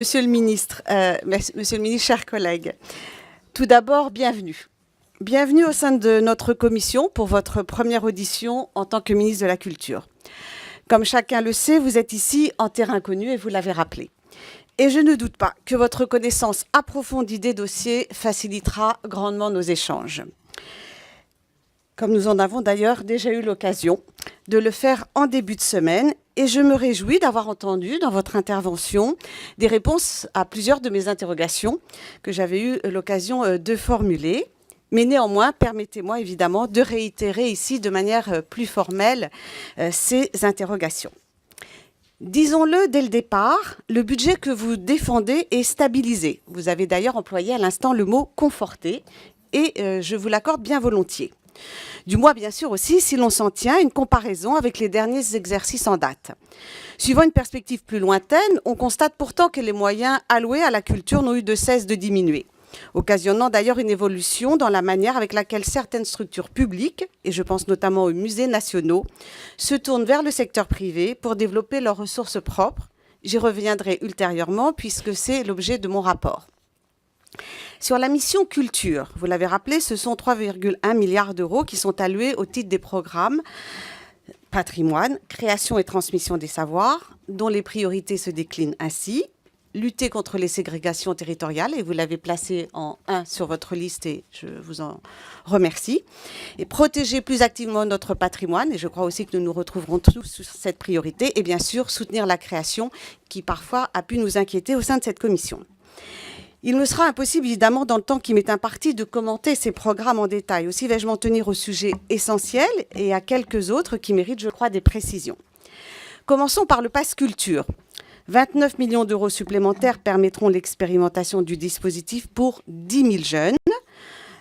Monsieur le ministre, chers collègues, tout d'abord, bienvenue. Bienvenue au sein de notre commission pour votre première audition en tant que ministre de la Culture. Comme chacun le sait, vous êtes ici en terrain connu et vous l'avez rappelé. Et je ne doute pas que votre connaissance approfondie des dossiers facilitera grandement nos échanges. Comme nous en avons d'ailleurs déjà eu l'occasion de le faire en début de semaine, et je me réjouis d'avoir entendu dans votre intervention des réponses à plusieurs de mes interrogations que j'avais eu l'occasion de formuler. Mais néanmoins, permettez-moi évidemment de réitérer ici de manière plus formelle ces interrogations. Disons-le dès le départ, le budget que vous défendez est stabilisé. Vous avez d'ailleurs employé à l'instant le mot « conforté » et je vous l'accorde bien volontiers. Du moins, bien sûr, aussi, si l'on s'en tient à une comparaison avec les derniers exercices en date. Suivant une perspective plus lointaine, on constate pourtant que les moyens alloués à la culture n'ont eu de cesse de diminuer, occasionnant d'ailleurs une évolution dans la manière avec laquelle certaines structures publiques, et je pense notamment aux musées nationaux, se tournent vers le secteur privé pour développer leurs ressources propres. J'y reviendrai ultérieurement puisque c'est l'objet de mon rapport. Sur la mission culture, vous l'avez rappelé, ce sont 3,1 milliards d'euros qui sont alloués au titre des programmes patrimoine, création et transmission des savoirs, dont les priorités se déclinent ainsi. Lutter contre les ségrégations territoriales, et vous l'avez placé en 1 sur votre liste et je vous en remercie. Et protéger plus activement notre patrimoine, et je crois aussi que nous nous retrouverons tous sur cette priorité, et bien sûr soutenir la création qui parfois a pu nous inquiéter au sein de cette commission. Il me sera impossible, évidemment, dans le temps qui m'est imparti, de commenter ces programmes en détail. Aussi vais-je m'en tenir au sujet essentiel et à quelques autres qui méritent, je crois, des précisions. Commençons par le Pass Culture. 29 millions d'euros supplémentaires permettront l'expérimentation du dispositif pour 10 000 jeunes.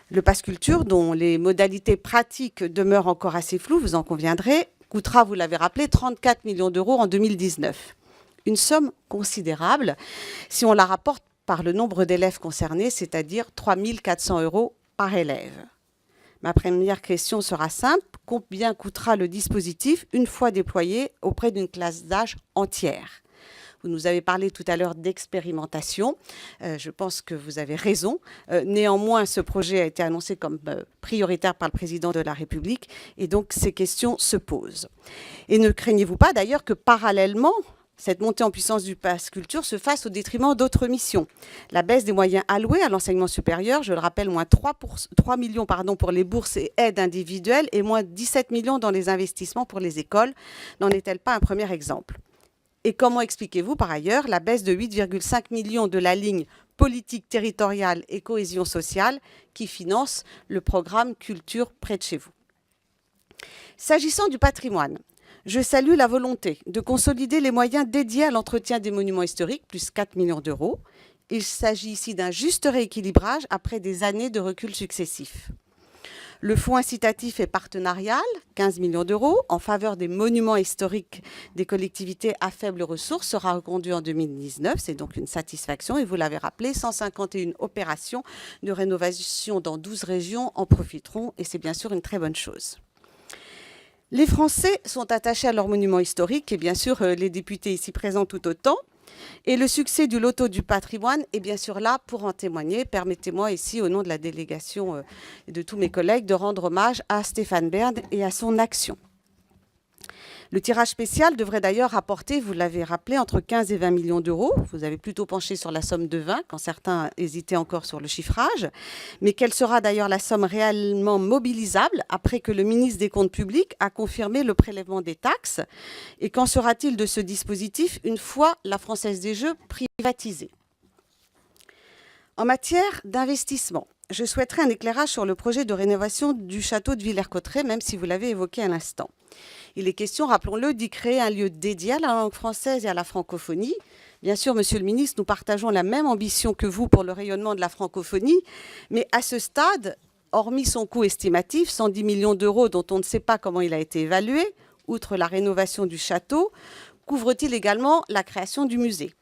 Le Pass Culture, dont les modalités pratiques demeurent encore assez floues, vous en conviendrez, coûtera, vous l'avez rappelé, 34 millions d'euros en 2019. Une somme considérable si on la rapporte par le nombre d'élèves concernés, c'est-à-dire 3 400 euros par élève. Ma première question sera simple. Combien coûtera le dispositif une fois déployé auprès d'une classe d'âge entière ? Vous nous avez parlé tout à l'heure d'expérimentation. Je pense que vous avez raison. Néanmoins, ce projet a été annoncé comme prioritaire par le président de la République et donc ces questions se posent. Et ne craignez-vous pas d'ailleurs que parallèlement, cette montée en puissance du Pass Culture se fasse au détriment d'autres missions. La baisse des moyens alloués à l'enseignement supérieur, je le rappelle, moins 3 millions pour les bourses et aides individuelles et moins 17 millions dans les investissements pour les écoles, n'en est-elle pas un premier exemple ? Et comment expliquez-vous par ailleurs la baisse de 8,5 millions de la ligne politique territoriale et cohésion sociale qui finance le programme Culture près de chez vous ? S'agissant du patrimoine, je salue la volonté de consolider les moyens dédiés à l'entretien des monuments historiques, plus 4 millions d'euros. Il s'agit ici d'un juste rééquilibrage après des années de recul successifs. Le fonds incitatif et partenarial, 15 millions d'euros, en faveur des monuments historiques des collectivités à faibles ressources, sera reconduit en 2019. C'est donc une satisfaction. Et vous l'avez rappelé, 151 opérations de rénovation dans 12 régions en profiteront. Et c'est bien sûr une très bonne chose. Les Français sont attachés à leurs monuments historiques et bien sûr les députés ici présents tout autant. Et le succès du loto du patrimoine est bien sûr là pour en témoigner. Permettez-moi ici, au nom de la délégation et de tous mes collègues, de rendre hommage à Stéphane Bern et à son action. Le tirage spécial devrait d'ailleurs rapporter, vous l'avez rappelé, entre 15 et 20 millions d'euros. Vous avez plutôt penché sur la somme de 20, quand certains hésitaient encore sur le chiffrage. Mais quelle sera d'ailleurs la somme réellement mobilisable après que le ministre des Comptes publics a confirmé le prélèvement des taxes ? Et qu'en sera-t-il de ce dispositif une fois la Française des Jeux privatisée ? En matière d'investissement, je souhaiterais un éclairage sur le projet de rénovation du château de Villers-Cotterêts, même si vous l'avez évoqué à l'instant. Il est question, rappelons-le, d'y créer un lieu dédié à la langue française et à la francophonie. Bien sûr, Monsieur le ministre, nous partageons la même ambition que vous pour le rayonnement de la francophonie, mais à ce stade, hormis son coût estimatif, 110 millions d'euros dont on ne sait pas comment il a été évalué, outre la rénovation du château, couvre-t-il également la création du musée ?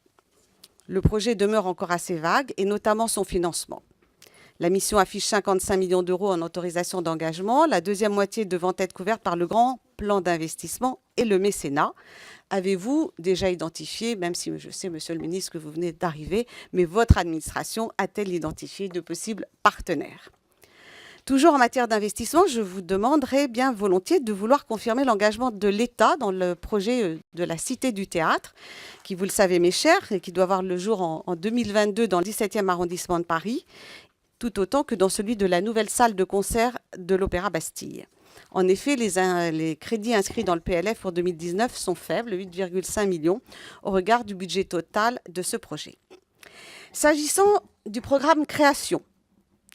Le projet demeure encore assez vague, et notamment son financement. La mission affiche 55 millions d'euros en autorisation d'engagement, la deuxième moitié devant être couverte par le grand plan d'investissement et le mécénat. Avez-vous déjà identifié, même si je sais, monsieur le ministre, que vous venez d'arriver, mais votre administration a-t-elle identifié de possibles partenaires ? Toujours en matière d'investissement, je vous demanderai bien volontiers de vouloir confirmer l'engagement de l'État dans le projet de la Cité du Théâtre, qui, vous le savez, mes chers, et qui doit voir le jour en 2022 dans le 17e arrondissement de Paris, tout autant que dans celui de la nouvelle salle de concert de l'Opéra Bastille. En effet, les crédits inscrits dans le PLF pour 2019 sont faibles, 8,5 millions, au regard du budget total de ce projet. S'agissant du programme Création,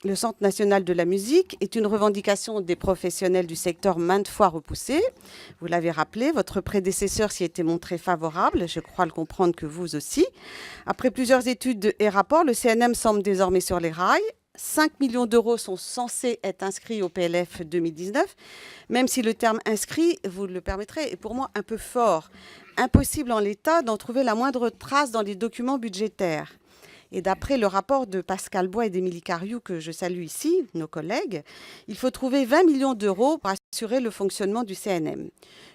le Centre national de la musique est une revendication des professionnels du secteur maintes fois repoussée. Vous l'avez rappelé, votre prédécesseur s'y était montré favorable, je crois le comprendre que vous aussi. Après plusieurs études et rapports, le CNM semble désormais sur les rails. 5 millions d'euros sont censés être inscrits au PLF 2019, même si le terme inscrit, vous le permettrez, est pour moi un peu fort. Impossible en l'état d'en trouver la moindre trace dans les documents budgétaires. Et d'après le rapport de Pascal Bois et d'Émilie Cariou, que je salue ici, nos collègues, il faut trouver 20 millions d'euros pour assurer le fonctionnement du CNM.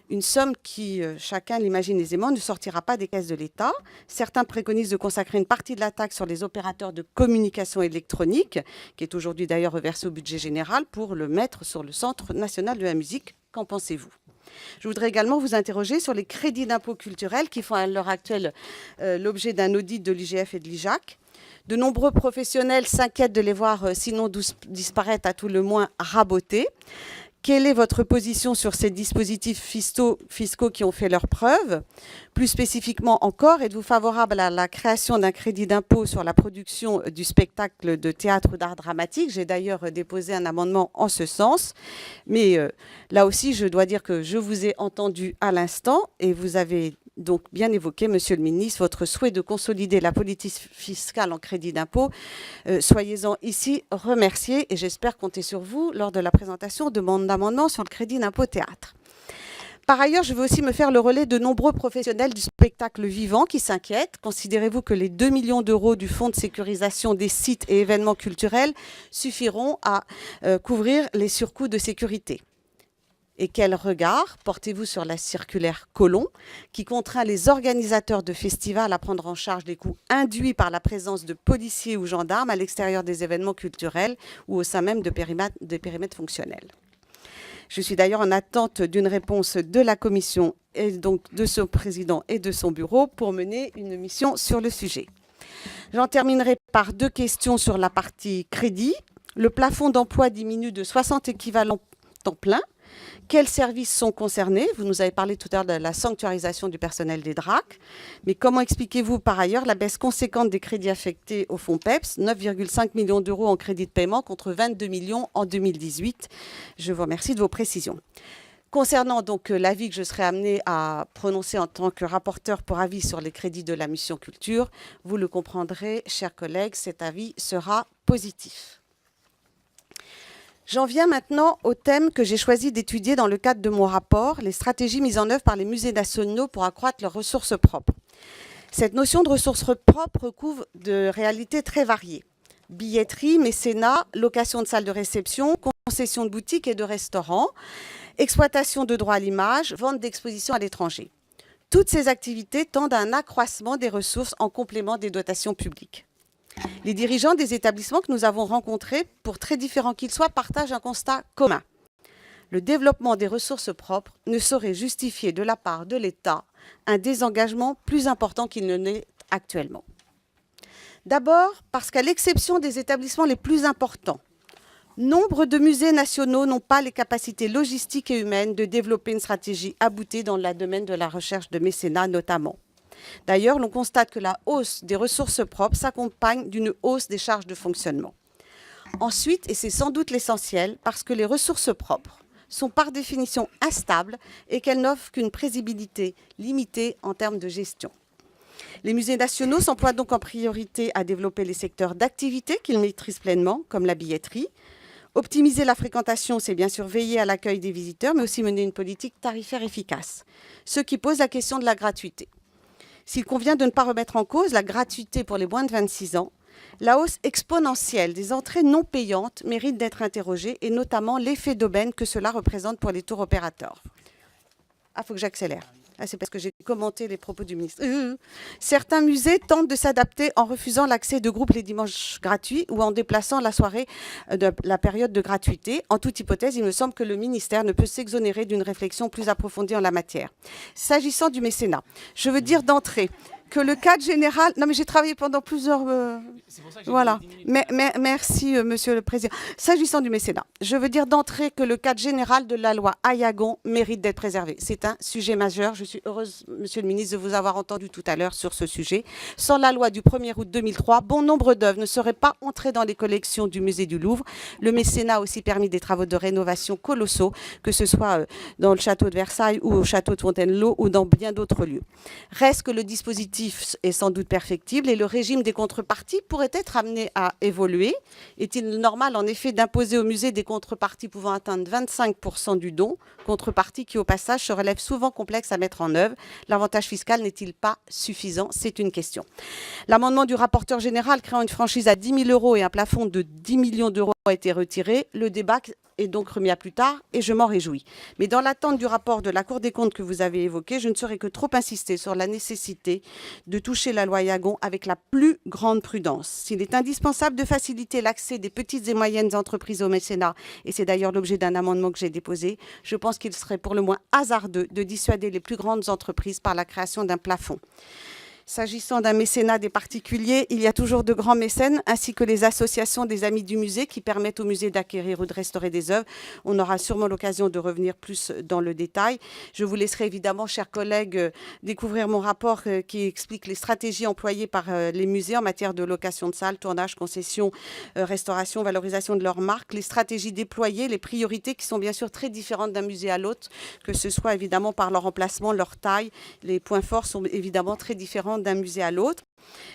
Une somme qui, chacun l'imagine aisément, ne sortira pas des caisses de l'État. Certains préconisent de consacrer une partie de la taxe sur les opérateurs de communication électronique, qui est aujourd'hui d'ailleurs reversée au budget général, pour le mettre sur le Centre national de la musique. Qu'en pensez-vous ? Je voudrais également vous interroger sur les crédits d'impôt culturels qui font à l'heure actuelle l'objet d'un audit de l'IGF et de l'IJAC. De nombreux professionnels s'inquiètent de les voir, sinon disparaître, à tout le moins raboter. Quelle est votre position sur ces dispositifs fiscaux qui ont fait leurs preuves ? Plus spécifiquement encore, êtes-vous favorable à la création d'un crédit d'impôt sur la production du spectacle de théâtre ou d'art dramatique ? J'ai d'ailleurs déposé un amendement en ce sens. Mais là aussi, je dois dire que je vous ai entendu à l'instant et vous avez donc bien évoqué, monsieur le ministre, votre souhait de consolider la politique fiscale en crédit d'impôt. Soyez-en ici remerciés et j'espère compter sur vous lors de la présentation de mon amendement sur le crédit d'impôt théâtre. Par ailleurs, je veux aussi me faire le relais de nombreux professionnels du spectacle vivant qui s'inquiètent. Considérez-vous que les 2 millions d'euros du Fonds de sécurisation des sites et événements culturels suffiront à couvrir les surcoûts de sécurité ? Et quel regard portez-vous sur la circulaire Collomb, qui contraint les organisateurs de festivals à prendre en charge les coûts induits par la présence de policiers ou gendarmes à l'extérieur des événements culturels ou au sein même de périmètres fonctionnels ? Je suis d'ailleurs en attente d'une réponse de la Commission et donc de son président et de son bureau pour mener une mission sur le sujet. J'en terminerai par 2 questions sur la partie crédit. Le plafond d'emploi diminue de 60 équivalents temps plein. Quels services sont concernés ? Vous nous avez parlé tout à l'heure de la sanctuarisation du personnel des DRAC. Mais comment expliquez-vous par ailleurs la baisse conséquente des crédits affectés au fonds PEPS, 9,5 millions d'euros en crédit de paiement contre 22 millions en 2018 ? Je vous remercie de vos précisions. Concernant donc l'avis que je serai amenée à prononcer en tant que rapporteur pour avis sur les crédits de la mission culture, vous le comprendrez, chers collègues, cet avis sera positif. J'en viens maintenant au thème que j'ai choisi d'étudier dans le cadre de mon rapport, les stratégies mises en œuvre par les musées nationaux pour accroître leurs ressources propres. Cette notion de ressources propres couvre de réalités très variées. Billetterie, mécénat, location de salles de réception, concession de boutiques et de restaurants, exploitation de droits à l'image, vente d'expositions à l'étranger. Toutes ces activités tendent à un accroissement des ressources en complément des dotations publiques. Les dirigeants des établissements que nous avons rencontrés, pour très différents qu'ils soient, partagent un constat commun. Le développement des ressources propres ne saurait justifier de la part de l'État un désengagement plus important qu'il ne l'est actuellement. D'abord, parce qu'à l'exception des établissements les plus importants, nombre de musées nationaux n'ont pas les capacités logistiques et humaines de développer une stratégie aboutie dans le domaine de la recherche de mécénat notamment. D'ailleurs, l'on constate que la hausse des ressources propres s'accompagne d'une hausse des charges de fonctionnement. Ensuite, et c'est sans doute l'essentiel, parce que les ressources propres sont par définition instables et qu'elles n'offrent qu'une prévisibilité limitée en termes de gestion. Les musées nationaux s'emploient donc en priorité à développer les secteurs d'activité qu'ils maîtrisent pleinement, comme la billetterie. Optimiser la fréquentation, c'est bien sûr veiller à l'accueil des visiteurs, mais aussi mener une politique tarifaire efficace, ce qui pose la question de la gratuité. S'il convient de ne pas remettre en cause la gratuité pour les moins de 26 ans, la hausse exponentielle des entrées non payantes mérite d'être interrogée et notamment l'effet d'aubaine que cela représente pour les tours opérateurs. Ah, il faut que j'accélère. Ah, c'est parce que j'ai commenté les propos du ministre. Certains musées tentent de s'adapter en refusant l'accès de groupes les dimanches gratuits ou en déplaçant la soirée de la période de gratuité. En toute hypothèse, il me semble que le ministère ne peut s'exonérer d'une réflexion plus approfondie en la matière. S'agissant du mécénat, je veux dire d'entrée que le cadre général... Non, mais j'ai travaillé pendant plusieurs... Voilà. Merci, Monsieur le Président. S'agissant du mécénat, je veux dire d'entrée que le cadre général de la loi Aillagon mérite d'être préservé. C'est un sujet majeur. Je suis heureuse, Monsieur le Ministre, de vous avoir entendu tout à l'heure sur ce sujet. Sans la loi du 1er août 2003, bon nombre d'œuvres ne seraient pas entrées dans les collections du musée du Louvre. Le mécénat a aussi permis des travaux de rénovation colossaux, que ce soit dans le château de Versailles ou au château de Fontainebleau ou dans bien d'autres lieux. Reste que le dispositif est sans doute perfectible et le régime des contreparties pourrait être amené à évoluer. Est-il normal, en effet, d'imposer au musée des contreparties pouvant atteindre 25% du don, contreparties qui, au passage, se relèvent souvent complexes à mettre en œuvre? L'avantage fiscal n'est-il pas suffisant? C'est une question. L'amendement du rapporteur général créant une franchise à 10 000 € et un plafond de 10 millions d'euros a été retiré. Le débat est donc remis à plus tard et je m'en réjouis. Mais dans l'attente du rapport de la Cour des comptes que vous avez évoqué, je ne saurais que trop insister sur la nécessité de toucher la loi Aillagon avec la plus grande prudence. S'il est indispensable de faciliter l'accès des petites et moyennes entreprises au mécénat, et c'est d'ailleurs l'objet d'un amendement que j'ai déposé, je pense qu'il serait pour le moins hasardeux de dissuader les plus grandes entreprises par la création d'un plafond. S'agissant d'un mécénat des particuliers, il y a toujours de grands mécènes, ainsi que les associations des amis du musée qui permettent au musée d'acquérir ou de restaurer des œuvres. On aura sûrement l'occasion de revenir plus dans le détail. Je vous laisserai évidemment, chers collègues, découvrir mon rapport qui explique les stratégies employées par les musées en matière de location de salles, tournage, concession, restauration, valorisation de leurs marques, les stratégies déployées, les priorités qui sont bien sûr très différentes d'un musée à l'autre, que ce soit évidemment par leur emplacement, leur taille. Les points forts sont évidemment très différents d'un musée à l'autre.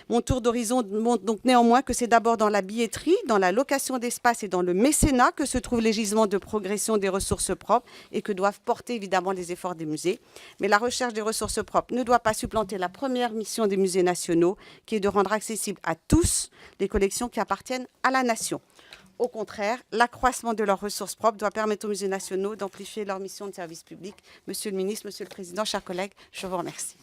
Mon tour d'horizon montre donc néanmoins que c'est d'abord dans la billetterie, dans la location d'espace et dans le mécénat que se trouve les gisements de progression des ressources propres et que doivent porter évidemment les efforts des musées. Mais la recherche des ressources propres ne doit pas supplanter la première mission des musées nationaux, qui est de rendre accessibles à tous les collections qui appartiennent à la nation. Au contraire, l'accroissement de leurs ressources propres doit permettre aux musées nationaux d'amplifier leur mission de service public. Monsieur le ministre, Monsieur le Président, chers collègues, je vous remercie.